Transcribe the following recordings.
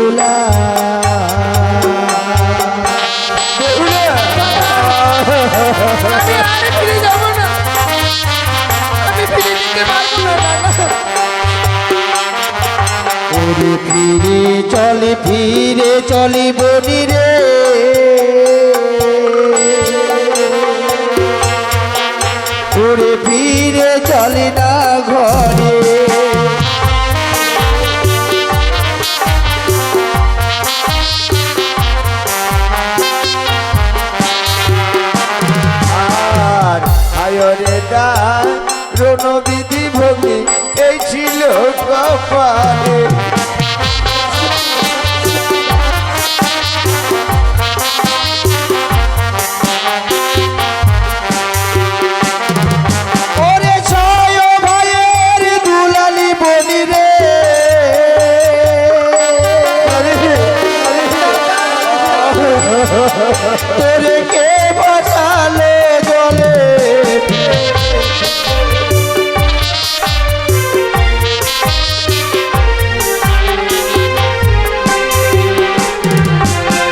দুলা আমি আর ফিরে যাব না, আমি ফিরে যেতে পারবো না দাদা। ওরে ফিরে চলি বনি রে, ওরে ফিরে চলি না ঘরে। আর আয়রে ডাক রণবিধি ভোগে এই ছিল কপালে। ওরে ছয় ভাইয়ের দুলালি বনি রে, তোরে কে বসালে জলে।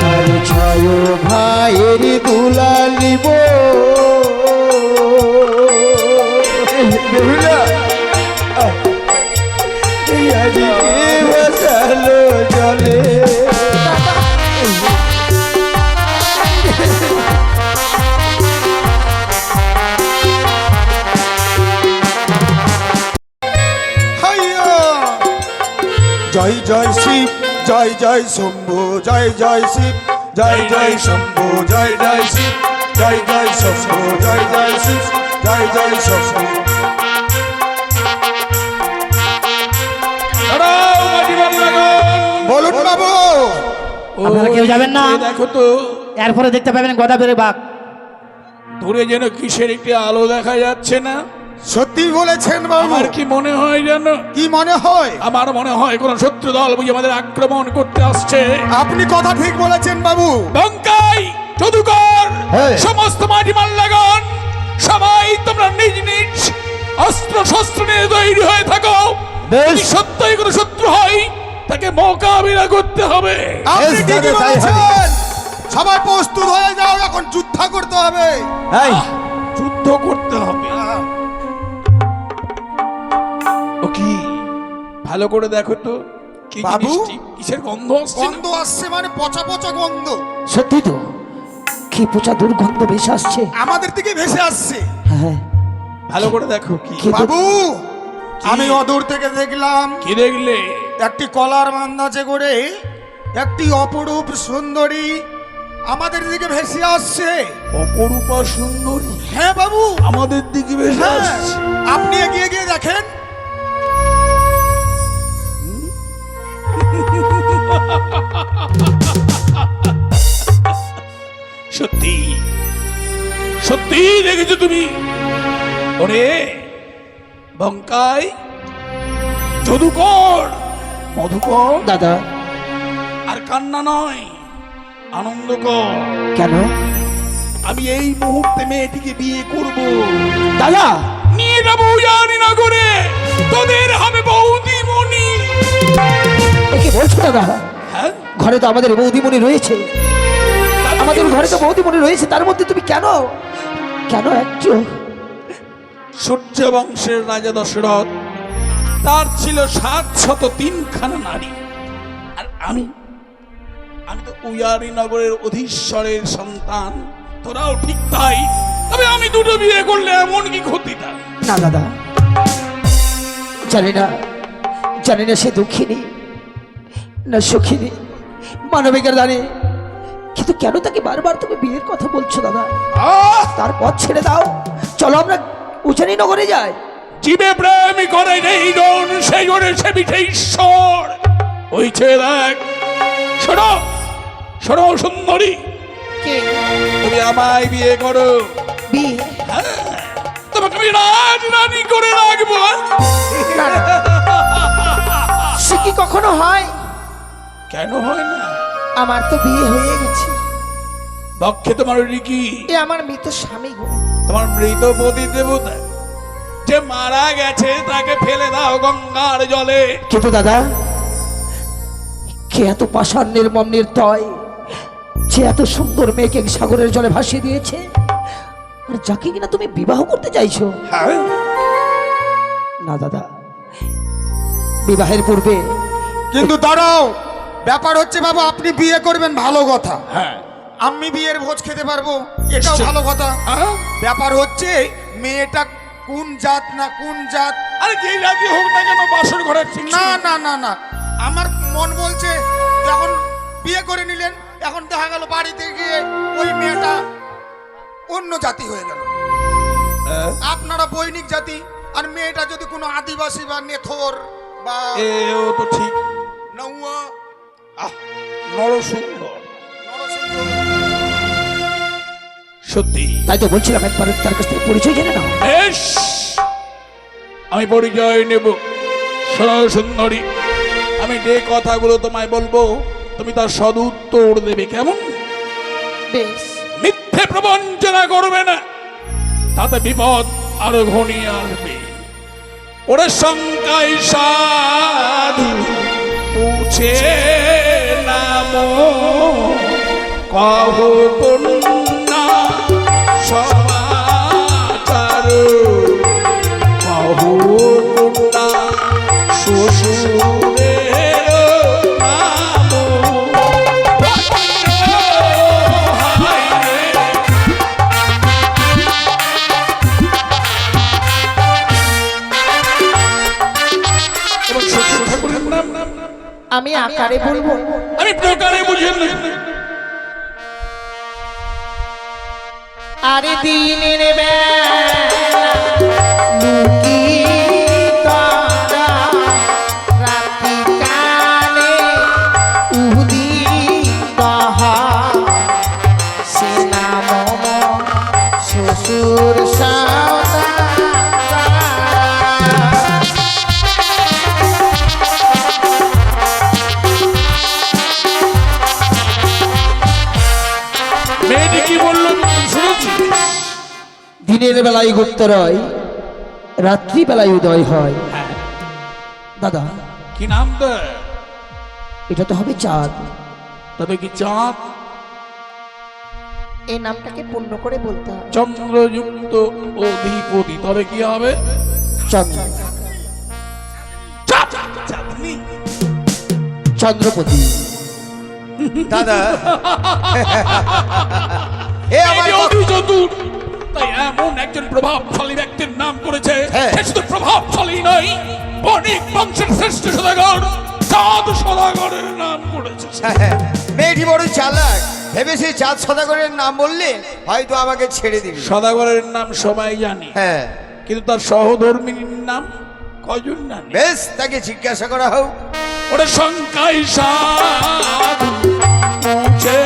আরে ছয় ভাইয়ের দুলালি বসালো জলে। জয় জয় শিব, জয় জয় শম্ভু, জয় জয় শিব, জয় জয় শম্ভু, জয় জয় শিব, জয় জয় শম্ভু, জয় জয় শিব, জয় জয় শম্ভু। বলুন বাবু, আপনারা কেউ যাবেন না? দেখো তো এরপরে দেখতে পাবেন গদাবীরের বাঘ। দূরে যেন কিসের একটি আলো দেখা যাচ্ছে না? সত্যি বলেছেন বাবু। আমার কি মনে হয় জানো? কি মনে হয়? আমার মনে হয় কোন শত্রু দল বুঝি আমাদের আক্রমণ করতে আসছে। আপনি কথা ঠিক বলেছেন বাবু। বঙ্কাই, যদুকর, হ্যাঁ। সমস্ত মাটি মাল্লাগণ, সবাই তোমরা নিজ নিজ অস্ত্র শস্ত্র নিয়ে তৈরি হয়ে থাকো। বেশ। যদি সত্যই কোনো শত্রু হয় তাকে মোকাবিলা করতে হবে। আপনি বেশ, ঠিকই দাদা, তাই বলেছেন। হবে। সবাই প্রস্তুত হয়ে যাও, এখন যুদ্ধ করতে হবে। এই যুদ্ধ করতে হবে। ও কি ভালো করে দেখো তো কি বাবু? জিনিসটি? কিসের গন্ধ আসছে? গন্ধ আসছে, মানে পচা পচা গন্ধ সত্যি তো, কি পচা দুর্গন্ধ বেশ আসছে। আমাদের দিকে ভেসে আসছে। হ্যাঁ, ভালো করে দেখো কি কি- বাবু, আমি অদূর থেকে দেখলাম কি দেখলে? একটি কলার মান্দাজে করে একটি অপরূপ সুন্দরী আমাদের দিকে ভেসে আসছে। অপরূপা সুন্দরী হ্যাঁ বাবু, আমাদের দিকে ভেসে হ্যাঁ। আসছে। আপনি এগিয়ে গিয়ে দেখেন। সত্যি সত্যি দেখেছো তুমি? ওরে বঙ্কাই, যদুকর, মধুকর, দাদা। আর কান্না নয়, আনন্দ কর। কেন আমি এই মুহূর্তে মেয়েটিকে বিয়ে করব। দাদা? নিয়ে যাবো জানি না করে, তোদের হবে বৌদিমণি। এ কি বলছো দাদা? হ্যাঁ, ঘরে তো আমাদের বৌদিমণি রয়েছে, আমাদের ঘরে তো বৌদিমণি রয়েছে, তার মধ্যে তুমি কেন কেন একটু? সূর্য বংশের রাজা দশরথ, তার ছিল 703 নারী, আর আমি তো উয়ারি নগরের অধীশ্বরের সন্তান। তোরাও ঠিক তাই। তবে আমি দুটো বিয়ে করলে এমন কি ক্ষতিটা? না দাদা, জানি না সে দুঃখিনী না সুখিনী, মানবিকের দানে, কিন্তু কেন তাকে বারবার তুমি বিয়ের কথা বলছো দাদা? আহ! তার পথ ছেড়ে দাও, চলো আমরা উজানি নগরে যাই। জীবে প্রেম করে নেই জন, সেই জনে সে বিঠে ঈশ্বর। ওই ছেলে দেখ, শোনো শোনো সুন্দরী, তুমি আমায় বিয়ে করো। বিয়ে? হ্যাঁ, তোমাকে আমি রাজ রানী করে রাখবো। না, না। সে কি কখনো হয়? কেন হয় না? আমার তো বিয়ে হয়ে গেছে। পক্ষে তোমার কি? এ আমার মৃত স্বামী গো। তোমার মৃত পতি দেবতা যে মারা গেছে তাকে ফেলে দাও গঙ্গার জলে। কিন্তু দাদা, কে এত পাষাণ নির্মম নির্দয়, যে এত সুন্দর মেয়েকে সাগরের জলে ভাসিয়ে দিয়েছে, আর যাকে কিনা তুমি বিবাহ করতে চাইছো? হ্যাঁ, না দাদা, বিবাহের পূর্বে কিন্তু দাঁড়াও, ব্যাপার হচ্ছে বাবা আপনি বিয়ে করবেন ভালো কথা, হ্যাঁ, আমি বিয়ের ভোজ খেতে পারবো এটাও ভালো কথা। হ্যাঁ। ব্যাপার হচ্ছে মেয়েটা কোন জাত না কোন জাত। আরে যে রাজি হোক না কেন, বাসর ঘরের ঠিক না না না না, আমার মন বলছে যখন বিয়ে করে নিলেন, এখন দেখা গেল বাড়িতে গিয়ে ওই মেয়েটা অন্য জাতি হয়ে গেল। আপনারা বৈনিক জাতি, আর মেয়েটা যদি কোনো আদিবাসী বা নেথর বা ও তো ঠিক, নৌয়া নরসুন্দর, নরসিংহ। সত্যি তাই তো বলছিলাম একবার তার কাছ থেকে পরিচয় জেনে নাও। বেশ, আমি পরিচয় নেব। সুন্দরী, আমি যে কথাগুলো তোমায় বলবো তুমি তার সদুত্তর দেবে, কেমন? বেশ। মিথ্যে প্রবঞ্চনা করবে না, তাতে বিপদ আরো ঘনিয়ে আসবে। ওরে শঙ্কায় সাধু পুছে নাম কহ কন্যা সমাচার, কহ কন্যা শ্বশুরের নাম। হায় রে, এবার শ্বশুর ঠাকুরের নাম আমি আকারে বলবো। আমি প্রকারে বুঝে নেই। আরে দিনের বেলা লুকিয়ে তারা রাতি কানে উদিত হয়, সে নাম শ্বশুর সাদা। মেয়েটি কি বললো শুনেছি? দিনের বেলায় গুপ্ত রয়, রাত্রি বেলায় উদয় হয়। দাদা, কি নাম দেয়? এটা তো হবে চাঁদ। তবে কি চাঁদ? এই নামটাকে পূর্ণ করে বলতে হবে। চন্দ্রযুক্ত অধিপতি, তবে কি হবে? চন্দ্র, চাঁদনি। চন্দ্রপতি। দাদা এ আমার এই অতি চতুর, তাই এমন একজন প্রভাবশালী ব্যক্তির নাম করেছে। হ্যাঁ। সে শুধু প্রভাবশালী নয়, বণিক বংশের শ্রেষ্ঠ সদাগর চাঁদ সদাগরের নাম করেছে। মেয়েটি বড় চালাক, ভেবেছি চাঁদ সদাগরের নাম বললে হয়তো আমাকে ছেড়ে দিবে। সদাগরের নাম সবাই জানে, হ্যাঁ কিন্তু তার সহধর্মিনীর নাম কয়জন জানে? বেশ, তাকে জিজ্ঞাসা করা হোক। ওরে শঙ্কাই সাধু মুছে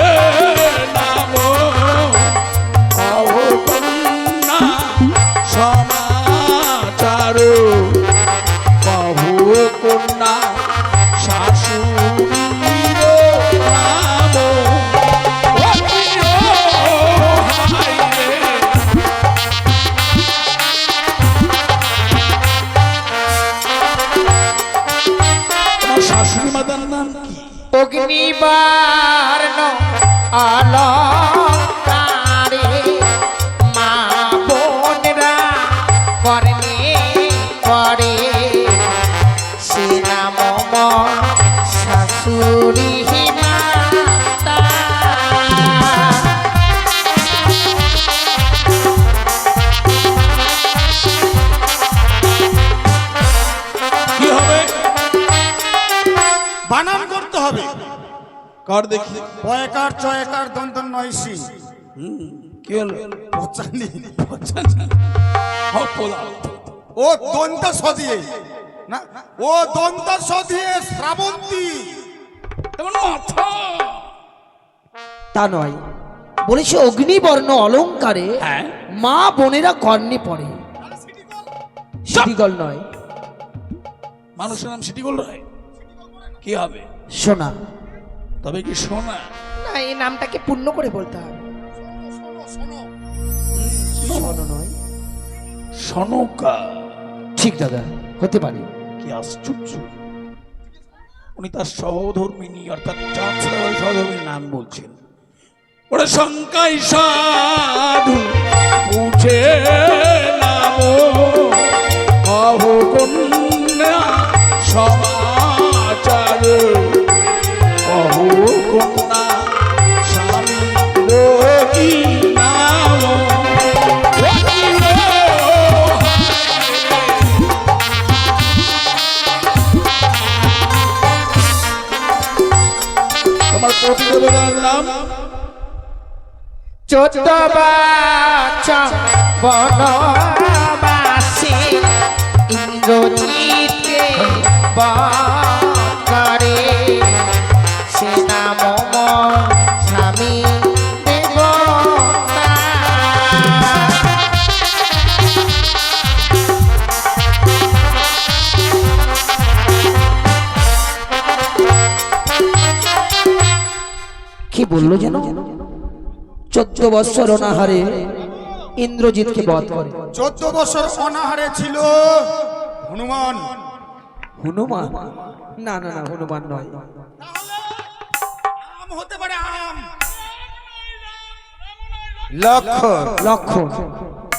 নাম কহ কন্যা সমাচার, কহ কন্যা শাশুড়ির নাম। ও প্রিয়, হায় রে, তোমার শাশুড়ি মাতার নাম কি? অগ্নিবার্ণ অলঙ্কারে মা বোনরা কর্ণে করে, সে নাম শাশুড়ি মাতা। কি হবে? বানান করতে হবে। কর দেখি। পয়কার চয়কার দন্ত নয়সি কি হলো? পচানি। হতলা। ও দন্ত সদিয়ে না, ও দন্ত সদিয়ে শ্রাবন্তী। তেমন মাথা। তা নয়, বলেছে অগ্নিবর্ণ অলঙ্কারে হ্যাঁ। মা বোনেরা কর্ণে পড়ে। সিটিগল নয়, মানুষের নাম সিটি গোল্ড হয়। কি হবে? সোনা। তবে কি সোনা? না, এই নামটাকে পূর্ণ করে বলতে হবে। সোনা নয়, সনকা। ঠিক দাদা, হতে পারে। কি আশ্চর্য! উনি তার সহধর্মিনী অর্থাৎ চাঁদছড়া সহধর্মিনীর নাম বলছেন। ওরা শঙ্কাই সাধু পুছে নাম কহু কন্যা সমাচার, কহু কন্যা স্বামী রোগী নাম। তোমার প্রতিদেবতার নাম? 14 বছর বনবাসে ইন্দ্রজিৎকে বরে, সে নাম স্বামী দেবতা। কি বললো যেন? 14 বৎসর অনাহারে ইন্দ্রজিৎকে বধ করে। 14 বছর অনাহারে ছিল হনুমান। হনুমান? না না না, হনুমান নয়। আম হতে পারে, আম। লক্ষণ। লক্ষণ।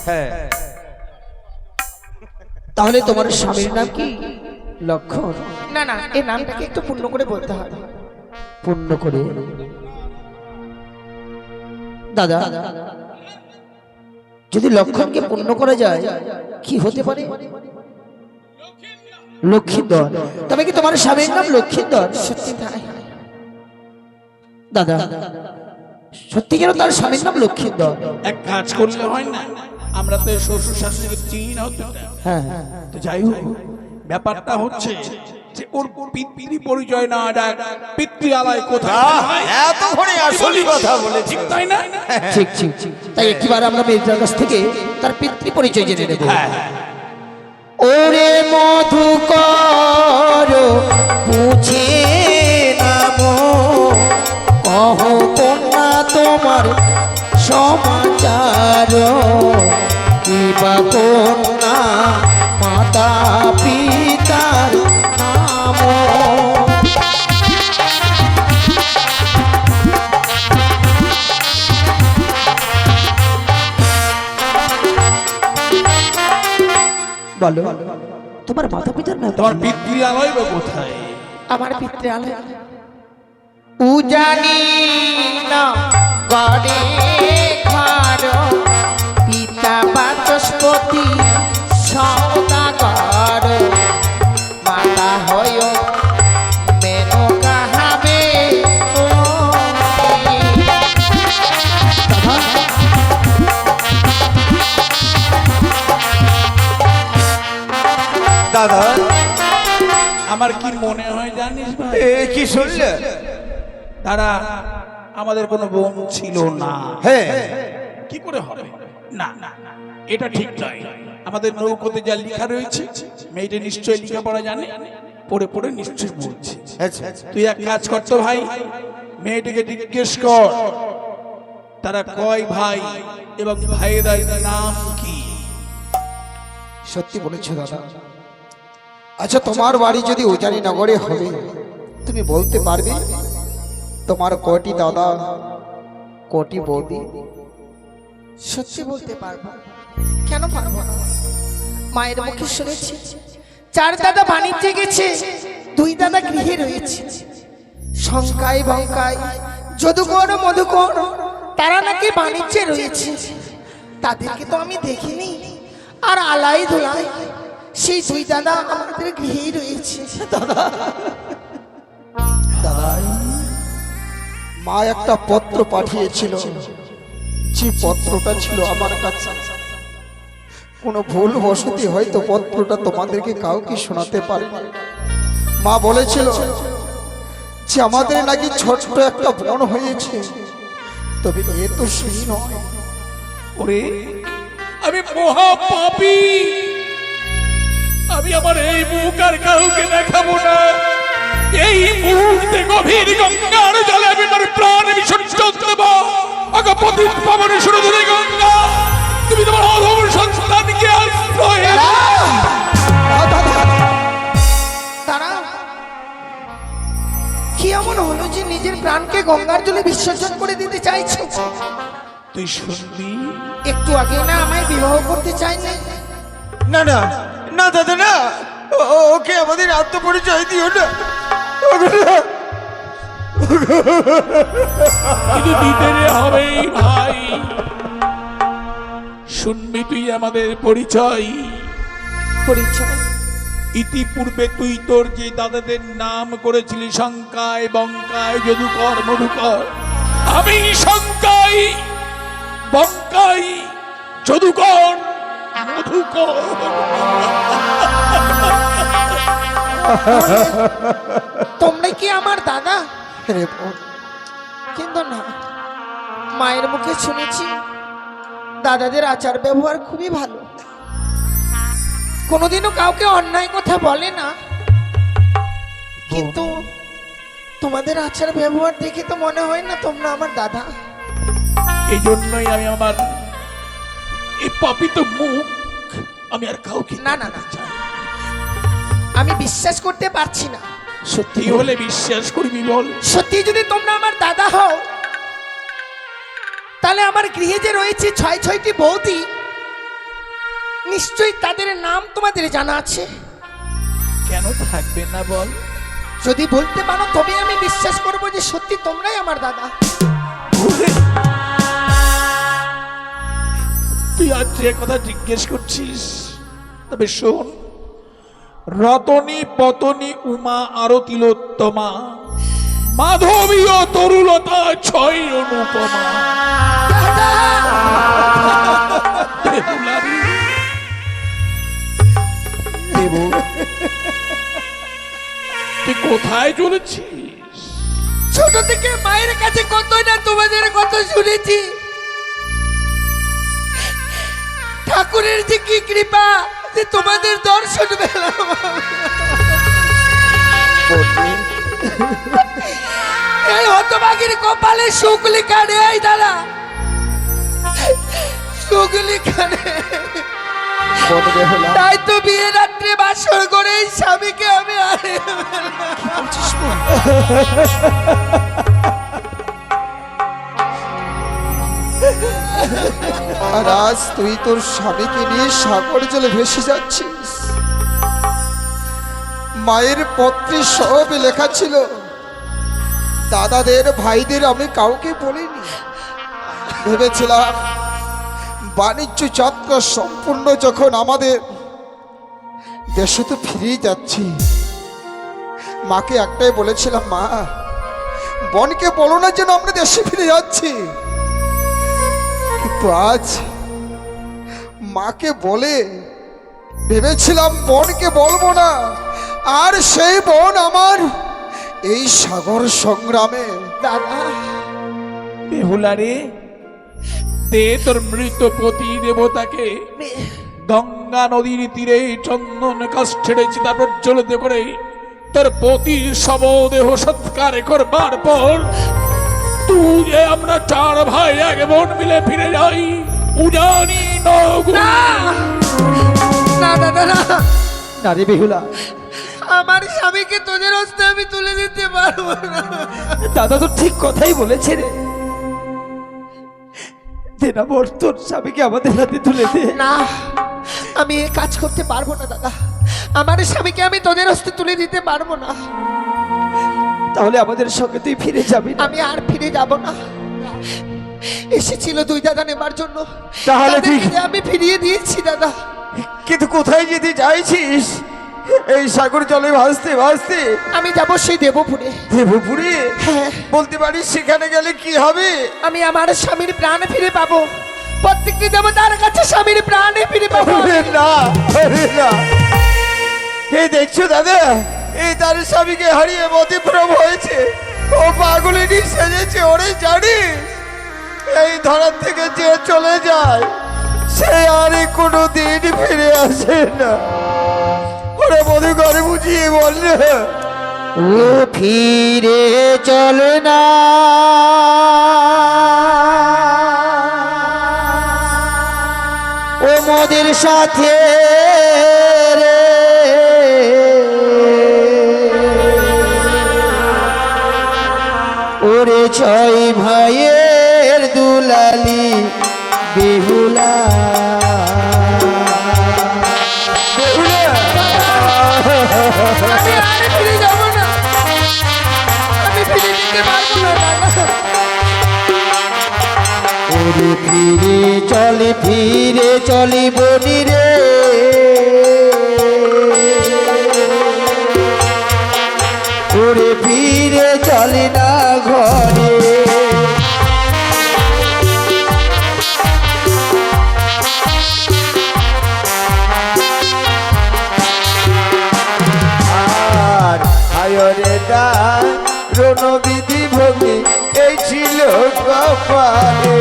হ্যাঁ। তাহলে তোমার স্বামীর নাম কি? লক্ষণ? না না, এই নামটাকে একটু পূর্ণ করে বলতে হবে। পূর্ণ করে? দাদা, যদি লক্ষণকে পূর্ণ করা যায় কি হতে পারে? লক্ষিন্দর। তবে কি তোমার স্বামীর নাম লক্ষিন্দর? সত্যি তাই। দাদা, সত্যি যেন তার স্বামীর নাম লক্ষিন্দর? এক কাজ করলে হয় না? আমরা তো শ্বশুর শাশুড়িকে চিনি না অতটা। হ্যাঁ, তো যাই হোক, ব্যাপারটা হচ্ছে যে ওর পিতৃ পরিচয় না ডাক, পিতৃ আলয় কোথায়? এত ভরে আসল কথা বলেছি, ঠিক তাই না? ঠিক ঠিক ঠিক। তাই একবার আমরা মেয়েটার কাছ থেকে তার পিতৃ পরিচয় জেনে নেব। ওরে মধুকর বুঝে নাম, কহ কন্যা তোমার সমাচার, কিবা কন্যা মাতা পিতার নাম। বলো, তোমার মাতা পিতার নাম? তোমার পিতৃ আলয় বা কোথায়? আমার পিতৃালয় উজানি না গড়ে ঘর, পিতা বাচস্পতি সৌদাগর, মাতা হয় মেনকা হবে। দাদা। আমার কি মনে হয় জানিস ভাই? কি শুনলে? তারা আমাদের কোনো বোন ছিল না। হ্যাঁ। কি করে হবে? না না, এটা ঠিক নয়। আমাদের নৌকোতে যা লেখা রয়েছে, মেয়েটা নিশ্চয়ই লেখাপড়া জানে, পড়ে পড়ে নিশ্চয়ই বলছে। তুই এক কাজ করতো ভাই, মেয়েটিকে জিজ্ঞেস কর তারা কয় ভাই এবং ভাইয়ের নাম কি। সত্যি বলেছো দাদা। আচ্ছা, তোমার বাড়ি যদি উজানি নগরে হবে, তুমি বলতে পারবে তোমার কটি দাদা, কটি বৌদি? সত্যি বলতে পারবো, কেন পারবো না? মায়ের মুখে শুনেছি 4 দাদা বাণিজ্যে গেছে, 2 দাদা গৃহে রয়েছে। শঙ্কায় বঙ্কায় যদুকর মধুকর তারা নাকি বাণিজ্যে রয়েছে। তাদেরকে তো আমি দেখিনি, আর আলাই ধুলাই সেই 2 দাদা আমাদের গৃহেই রয়েছে। মা একটা পত্র পাঠিয়েছিল, যে পত্রটা ছিল আমার কাছে। কোনো ভুল বসতি হয়তো পত্রটা তোমাদেরকে কাউকে শোনাতে পারে। মা বলেছিল যে আমাদের নাকি ছোট্ট একটা বোন হয়েছে, তবে এ তো সেই নয়। ওরে, আমি মহা পাপী, আমি আমার এই মুখ আর কাউকে দেখাবো না। এই মুহূর্তে গভীর গঙ্গার জলে আমি আমার প্রাণ বিসর্জন দেব। অগপতি পাবনে সুরধুরী গঙ্গা, তুমি তোমার অধম সন্তানকে আশ্রয় তারা কি এমন হলো যে নিজের প্রাণকে গঙ্গার জলে বিসর্জন করে দিতে চাইছো? তুই শুনবি? একটু আগে না আমায় বিবাহ করতে চাইলে? না না না দাদা না, ওকে আমাদের আত্মপরিচয় দিও না। কিন্তু দিতে রে হবেই ভাই। শুনবি তুই আমাদের পরিচয়? পরিচয়? ইতিপূর্বে তুই তোর যে দাদাদের নাম করেছিলি শঙ্কায়, বঙ্কায়, যদুকর, মধুকর, আমি শঙ্কাই, বঙ্কাই, যদুকর, মধুকর। তোমরা কি আমার দাদা? রে বোন, কিন্তু না, মায়ের মুখে শুনেছি দাদাদের আচার ব্যবহার খুবই ভালো, কোনোদিনও কাউকে অন্যায় কথা বলে না। কিন্তু তোমাদের আচার ব্যবহার দেখে তো মনে হয় না তোমরা আমার দাদা। এই জন্যই আমি আমার এই পাপিত মুখ আমি আর কাউকে না না না, আমি বিশ্বাস করতে পারছি না। সত্যি হলে বিশ্বাস করবি বল। সত্যি যদি তোমরা আমার দাদা হও, তাহলে আমার গৃহে যে রয়েছে 6টি বৌদি, নিশ্চয়ই তাদের নাম তোমাদের জানা আছে। কেন থাকবে না বল? যদি বলতে পারো তবে আমি বিশ্বাস করব যে সত্যি তোমরাই আমার দাদা। তুই আজ যে কথা জিজ্ঞেস করছিস, তবে শোন, রতনী, পতনী, উমা, আরো তিলোত্তমা, মাধবী ও তরুলতা, 6 অনুপমা। বেহুলারি। তুই কোথায় চলেছিস? ছোট থেকে মায়ের কাছে কত না তোমাদের কথা শুনেছি। ঠাকুরের যে কি কৃপা যে তোমাদের দর্শন পেলাম। এই হতভাগীর কপালে সুখ লেখা নেই দাদা, সুখ লেখা নেই। বোন বেহুলা, তাই তো বিয়ে রাত্রে বাসর করে এই স্বামীকে আমি হারিয়ে আর আজ তুই তোর স্বামীকে নিয়ে সাগর জলে ভেসে যাচ্ছিস। মায়ের পত্রে সব লেখা ছিল, দাদাদের ভাইদের আমি কাউকে বলিনি। ভেবেছিলাম বাণিজ্য যাত্রা সম্পূর্ণ যখন আমাদের দেশে তো ফিরেই যাচ্ছি, মাকে একটাই বলেছিলাম, মা বোনকে বলো না যেন আমরা দেশে ফিরে যাচ্ছি। কিন্তু আজ মাকে বলে ভেবেছিলাম বোনকে বলবো না, আর সেই বোন আমার এই সাগর সংগ্রামে। দাদা বেহুলারে, দে তোর মৃত পতি দেবতাকে গঙ্গা নদীর তীরে চন্দন কাষ্ঠের চিতা প্রজ্বলিত করে তোর পতির শবদেহ সৎকার করবার পর তুই আমরা 4 ভাই 1 বোন মিলে ফিরে যাই উজানি নগরী। না দাদা না, নারী বেহুলা, আমার স্বামীকে তোদের হস্তে আমি তুলে দিতে পারবো না। দাদা তো ঠিক কথাই বলেছে রে, দে না বোন, তোর স্বামীকে আমাদের হাতে তুলে দে। না, আমি এ কাজ করতে পারবো না দাদা, আমার স্বামীকে আমি তোদের হস্তে তুলে দিতে পারবো না। তাহলে আমাদের সঙ্গে তুই ফিরে যাবি না? আমি আর ফিরে যাব না। এসেছিল 2 দাদা নেবার জন্য, তাহলে ঠিক- তাদেরকে আমি ফিরিয়ে দিয়েছি দাদা। কিন্তু কোথায় যেতে চাইছিস এই সাগর জলে ভাসতে ভাসতে? আমি যাব সেই দেবপুরে। দেবপুরে? হ্যাঁ, বলতে পারিস সেখানে গেলে কি হবে? আমি আমার স্বামীর প্রাণ ফিরে পাবো। প্রত্যেকটি দেবতার কাছে স্বামীর প্রাণ ফিরে পাবো। আরে না, আরে না। এই দেখছো দাদা, এই তার স্বামীকে হারিয়ে মতিভ্রম হয়েছে, ও পাগলিনী সেজেছে। ওরে জানিস, এই ধরার থেকে যে চলে যায় সে আর কোনো দিন ফিরে আসে না। ওরা মধু করে বুঝিয়ে বললে, ও ফিরে চলে না, ও মোদের সাথে রে। ওরে ছয় ভাইয়ের দুলালি বেহুলা আমি আর ফিরে যাব না, আমি ফিরে যেতে পারবো না দাদা। ওরে ফিরে চলি বনি রে, ওরে ফিরে চলি না ঘরে। আর আয়রে দা রণবিধি ভোগী এই ছিল কপালে।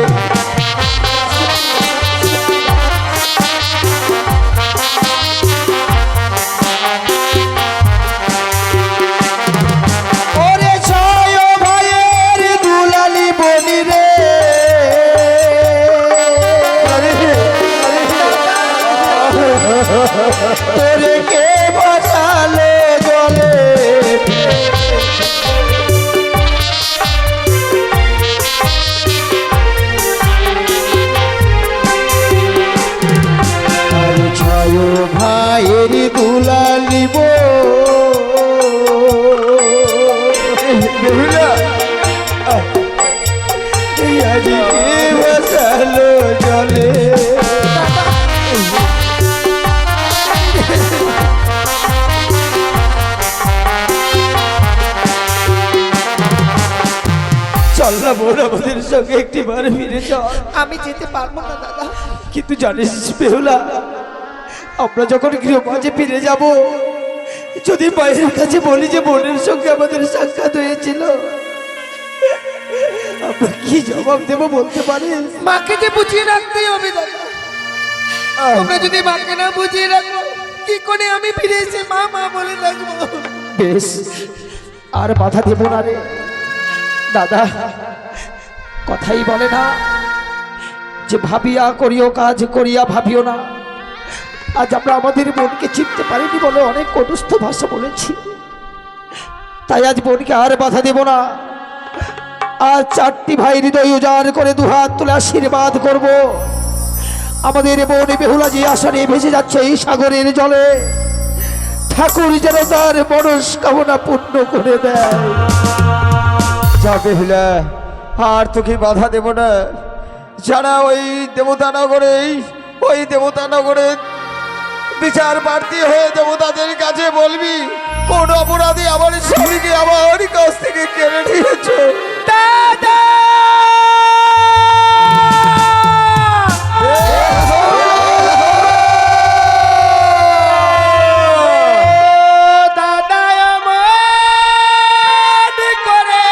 ওরে ছয় ভাইয়ের দুলালি বনি রে, তোরে কে বাঁচালে জলে। আর ছয় ভাইয়ের দুলালি বেহুলা আজকে বাঁচালো জলে। চল না বোন, আমাদের সঙ্গে একটিবার ফিরে চল। আমি যেতে পারবো না দাদা। কিন্তু জানিস বেহুলা, আমরা যখন গৃহমাঝে ফিরে যাব, যদি মায়ের কাছে বলি যে বোনের সঙ্গে আমাদের সাক্ষাৎ হয়েছিল, আমরা কি জবাব দেবো বলতে পারিস? মাকে যে বুঝিয়ে রাখতেই হবে দাদা। তোমরা যদি মাকে না বুঝিয়ে রাখো, কি করে আমি ফিরে এসে মা মা বলে রাখবো? বেশ, আর বাধা দেব না রে দাদা। কথাই বলে না যে ভাবিয়া করিও কাজ, করিয়া ভাবিও না। আজ আমরা আমাদের বোনকে চিনতে পারিনি বলে অনেক কটুস্থ ভাষা বলেছি, তাই আজ বোনকে আর বাধা দেব না। আজ চারটি ভাই হৃদয় উজাড় করে দুহাত তুলে আশীর্বাদ করব। আমাদের বোন বেহুলা যে আসনে ভেসে যাচ্ছে এই সাগরের জলে, ঠাকুর যেন তার মনস্কামনা পূর্ণ করে দেয়। যা বেহুলা, আর তোকে বাধা দেব না। যারা ওই দেবতানগরে বিচার প্রার্থী হয়ে দেবতাদের কাছে বলবি কোন অপরাধী আমার স্বামীকে আমার কাছ থেকে কেড়ে নিয়েছে। দাদা দাদা আমার করে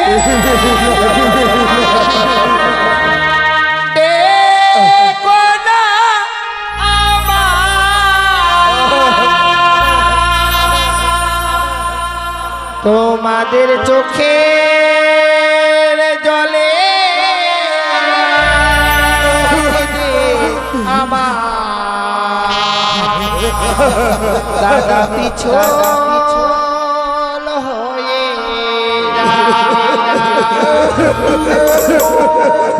দেখো না তোমাদের চোখের জলে আমার দাদা পিছল হয়ে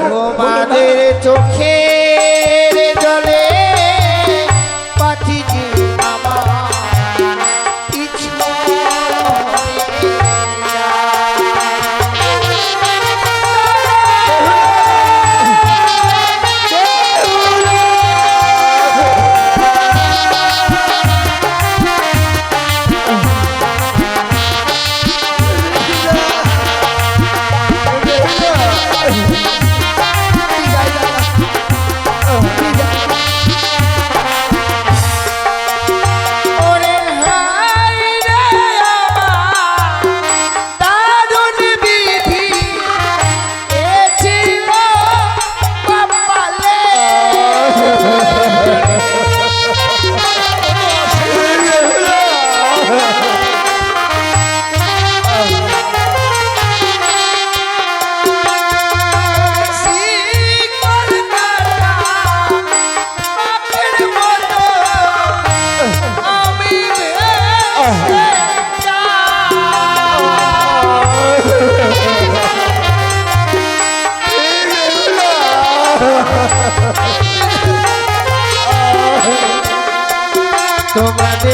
তোমাদের চোখের জলে পাঠিয়ে আমার পিছল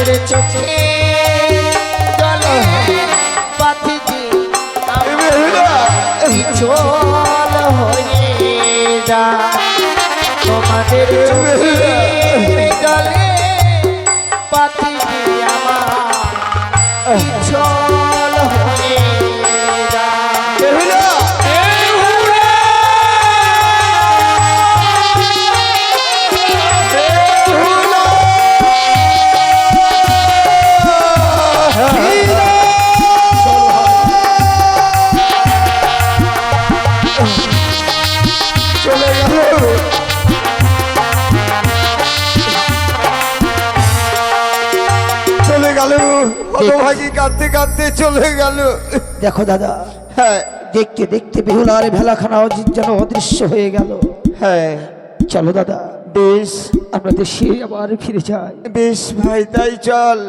তোমাদের চোখে জলে পাথি যে চল হয়ে যা তোমাদের চোখে জলে পাথি যে আমার চল হয়ে যা চলে গেল চলে গেল হতভাগী কাঁদতে কাঁদতে চলে গেল। দেখো দাদা, হ্যাঁ দেখতে দেখতে বেহুলার ভেলাখানা যেন অদৃশ্য হয়ে গেল। হ্যাঁ চলো দাদা, বেশ আমরা দেশে আবার ফিরে যাই। বেশ ভাই তাই চল।